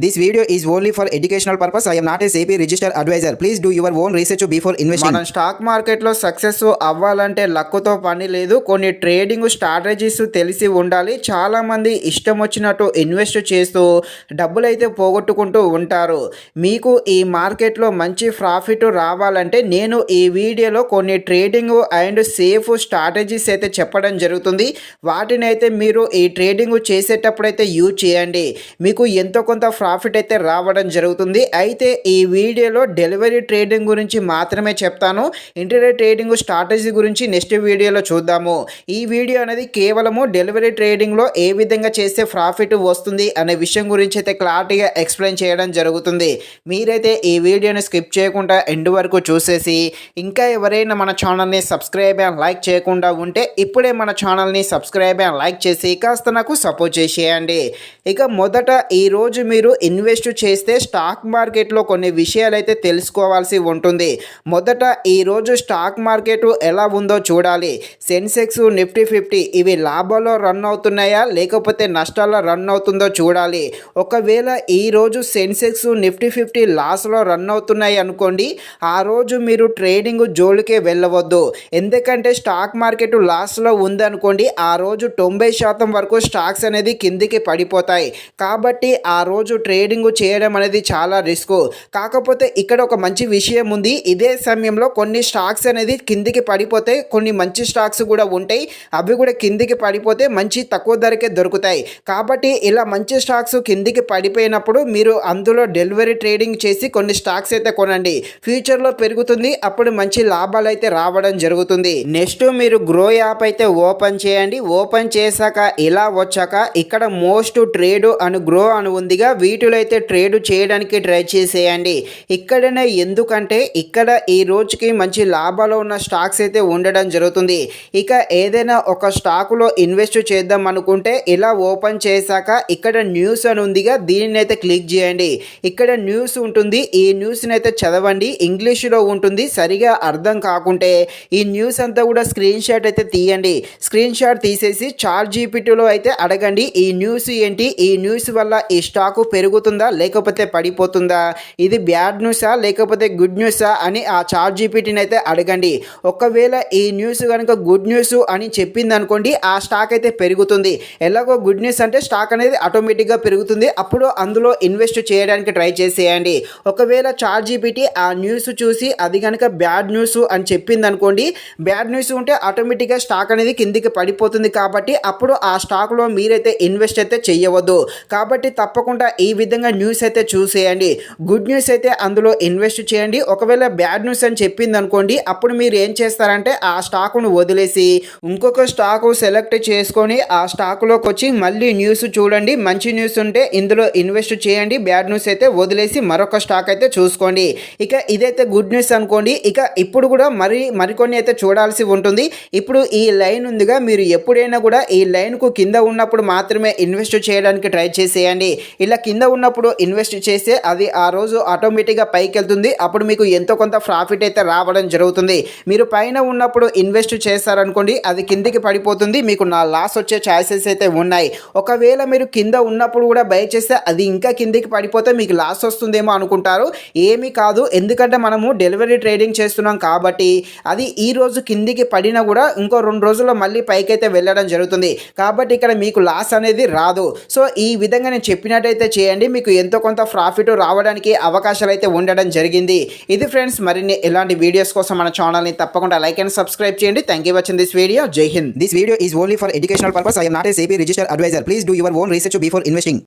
This video is only for educational purpose. I am not a SEBI registered advisor. Please do your own research before investing. మనం stock మార్కెట్లో success అవ్వాలంటే లక్కుతో పని లేదు. కొన్ని trading strategies తెలిసి ఉండాలి. చాలామంది ఇష్టం వచ్చినట్టు ఇన్వెస్ట్ చేస్తూ డబ్బులు అయితే పోగొట్టుకుంటూ ఉంటారు. మీకు ఈ మార్కెట్లో మంచి ప్రాఫిట్ రావాలంటే నేను ఈ వీడియోలో కొన్ని ట్రేడింగ్ అండ్ సేఫ్ స్ట్రాటజీస్ అయితే చెప్పడం జరుగుతుంది. వాటిని అయితే మీరు ఈ ట్రేడింగ్ చేసేటప్పుడు అయితే యూజ్ చేయండి. మీకు ఎంతో కొంత ప్రాఫిట్ అయితే రావడం జరుగుతుంది. అయితే ఈ వీడియోలో డెలివరీ ట్రేడింగ్ గురించి మాత్రమే చెప్తాను. ఇంటర్డే ట్రేడింగ్ స్ట్రాటజీ గురించి నెక్స్ట్ వీడియోలో చూద్దాము. ఈ వీడియో అనేది కేవలము డెలివరీ ట్రేడింగ్లో ఏ విధంగా చేస్తే ప్రాఫిట్ వస్తుంది అనే విషయం గురించి అయితే క్లారిటీగా ఎక్స్ప్లెయిన్ చేయడం జరుగుతుంది. మీరైతే ఈ వీడియోని స్కిప్ చేయకుండా ఎండ్ వరకు చూసేసి ఇంకా ఎవరైనా మన ఛానల్ని సబ్స్క్రైబ్ అండ్ లైక్ చేయకుండా ఉంటే ఇప్పుడే మన ఛానల్ని సబ్స్క్రైబ్ అండ్ లైక్ చేసి కాస్త నాకు సపోర్ట్ చేసేయండి. ఇక మొదట ఈరోజు మీరు ఇన్వెస్ట్ చేస్తే స్టాక్ మార్కెట్లో కొన్ని విషయాలు అయితే తెలుసుకోవాల్సి ఉంటుంది. మొదట ఈరోజు స్టాక్ మార్కెట్ ఎలా ఉందో చూడాలి. సెన్సెక్స్, నిఫ్టీ 50 ఇవి లాభాల్లో రన్ అవుతున్నాయా లేకపోతే నష్టాల్లో రన్ అవుతుందో చూడాలి. ఒకవేళ ఈరోజు సెన్సెక్స్, నిఫ్టీ 50 లాస్లో రన్ అవుతున్నాయి అనుకోండి, ఆ రోజు మీరు ట్రేడింగ్ జోలికే వెళ్ళవద్దు. ఎందుకంటే స్టాక్ మార్కెట్ లాస్లో ఉందనుకోండి, ఆ రోజు 90% వరకు స్టాక్స్ అనేది కిందికి పడిపోతాయి. కాబట్టి ఆ రోజు ట్రేడింగ్ చేయడం అనేది చాలా రిస్క్. కాకపోతే ఇక్కడ ఒక మంచి విషయం ఉంది. ఇదే సమయంలో కొన్ని స్టాక్స్ అనేది కిందికి పడిపోతే కొన్ని మంచి స్టాక్స్ కూడా ఉంటాయి. అవి కూడా కిందికి పడిపోతే మంచి తక్కువ ధరకే దొరుకుతాయి. కాబట్టి ఇలా మంచి స్టాక్స్ కిందికి పడిపోయినప్పుడు మీరు అందులో డెలివరీ ట్రేడింగ్ చేసి కొన్ని స్టాక్స్ అయితే కొనండి. ఫ్యూచర్లో పెరుగుతుంది. అప్పుడు మంచి లాభాలు అయితే రావడం జరుగుతుంది. నెక్స్ట్ మీరు గ్రో యాప్ అయితే ఓపెన్ చేయండి. ఓపెన్ చేశాక ఇలా వచ్చాక ఇక్కడ మోస్ట్ ట్రేడ్ అని గ్రో అని ఉందిగా, వీటిలో అయితే ట్రేడ్ చేయడానికి ట్రై చేసేయండి. ఇక్కడనే ఎందుకంటే ఇక్కడ ఈ రోజుకి మంచి లాభాలు ఉన్న స్టాక్స్ అయితే ఉండడం జరుగుతుంది. ఇక ఏదైనా ఒక స్టాకులో ఇన్వెస్ట్ చేద్దాం అనుకుంటే ఇలా ఓపెన్ చేశాక ఇక్కడ న్యూస్ అని ఉందిగా, దీనిని అయితే క్లిక్ చేయండి. ఇక్కడ న్యూస్ ఉంటుంది. ఈ న్యూస్ని అయితే చదవండి. ఇంగ్లీష్లో ఉంటుంది. సరిగా అర్థం కాకుంటే ఈ న్యూస్ అంతా కూడా స్క్రీన్ షాట్ అయితే తీయండి. స్క్రీన్ షాట్ తీసేసి చాట్ జీపీటీలో అయితే అడగండి, ఈ న్యూస్ ఏంటి, ఈ న్యూస్ వల్ల ఈ స్టాకు పెరుగుతుందా లేకపోతే పడిపోతుందా, ఇది బ్యాడ్ న్యూసా లేకపోతే గుడ్ న్యూసా అని ఆ చాట్ జీపీటీని అయితే అడగండి. ఒకవేళ ఈ న్యూస్ కనుక గుడ్ న్యూస్ అని చెప్పింది అనుకోండి, ఆ స్టాక్ అయితే పెరుగుతుంది. ఎలాగో గుడ్ న్యూస్ అంటే స్టాక్ అనేది ఆటోమేటిక్గా పెరుగుతుంది. అప్పుడు అందులో ఇన్వెస్ట్ చేయడానికి ట్రై చేసేయండి. ఒకవేళ చాట్ జీపీటీ ఆ న్యూస్ చూసి అది కనుక బ్యాడ్ న్యూస్ అని చెప్పింది అనుకోండి, బ్యాడ్ న్యూస్ ఉంటే ఆటోమేటిక్గా స్టాక్ అనేది కిందికి పడిపోతుంది. కాబట్టి అప్పుడు ఆ స్టాక్లో మీరైతే ఇన్వెస్ట్ అయితే చేయవద్దు. కాబట్టి తప్పకుండా ఈ విధంగా న్యూస్ అయితే చూసేయండి. గుడ్ న్యూస్ అయితే అందులో ఇన్వెస్ట్ చేయండి. ఒకవేళ బ్యాడ్ న్యూస్ అని చెప్పింది అనుకోండి, అప్పుడు మీరు ఏం చేస్తారంటే ఆ స్టాకును వదిలేసి ఇంకొక స్టాకు సెలెక్ట్ చేసుకొని ఆ స్టాకులోకి వచ్చి మళ్ళీ న్యూస్ చూడండి. మంచి న్యూస్ ఉంటే ఇందులో ఇన్వెస్ట్ చేయండి. బ్యాడ్ న్యూస్ అయితే వదిలేసి మరొక స్టాక్ అయితే చూసుకోండి. ఇక ఇదైతే గుడ్ న్యూస్ అనుకోండి. ఇక ఇప్పుడు కూడా మరికొన్ని అయితే చూడాల్సి ఉంటుంది. ఇప్పుడు ఈ లైన్ ఉందిగా, మీరు ఎప్పుడైనా కూడా ఈ లైన్కు కింద ఉన్నప్పుడు మాత్రమే ఇన్వెస్ట్ చేయడానికి ట్రై చేసేయండి. ఇలా కింద ఉన్నప్పుడు ఇన్వెస్ట్ చేస్తే అది ఆ రోజు ఆటోమేటిక్గా పైకి వెళ్తుంది. అప్పుడు మీకు ఎంతో కొంత ప్రాఫిట్ అయితే రావడం జరుగుతుంది. మీరు పైన ఉన్నప్పుడు ఇన్వెస్ట్ చేస్తారనుకోండి, అది కిందికి పడిపోతుంది. మీకు నా లాస్ వచ్చే ఛాన్సెస్ అయితే ఉన్నాయి. ఒకవేళ మీరు కింద ఉన్నప్పుడు కూడా బై చేస్తే అది ఇంకా కిందికి పడిపోతే మీకు లాస్ వస్తుందేమో అనుకుంటారు. ఏమీ కాదు. ఎందుకంటే మనము డెలివరీ ట్రేడింగ్ చేస్తున్నాం కాబట్టి అది ఈ రోజు కిందికి పడినా కూడా ఇంకో 2 రోజుల్లో మళ్ళీ పైకైతే వెళ్ళడం జరుగుతుంది. కాబట్టి ఇక్కడ మీకు లాస్ అనేది రాదు. సో ఈ విధంగా నేను చెప్పినట్టయితే చేయండి. మీకు ఎంతో కొంత ప్రాఫిట్ రావడానికి అవకాశాలు అయితే ఉండడం జరిగింది. ఇది ఫ్రెండ్స్, మరిన్ని ఇలాంటి వీడియోస్ కోసం మన ఛానల్ని తప్పకుండా లైక్ అండ్ సబ్స్క్రైబ్ చేయండి. Thank you watching this video. జై Hind. This video is only for educational purpose. I am not a SEBI registered advisor. Please do your own research before investing.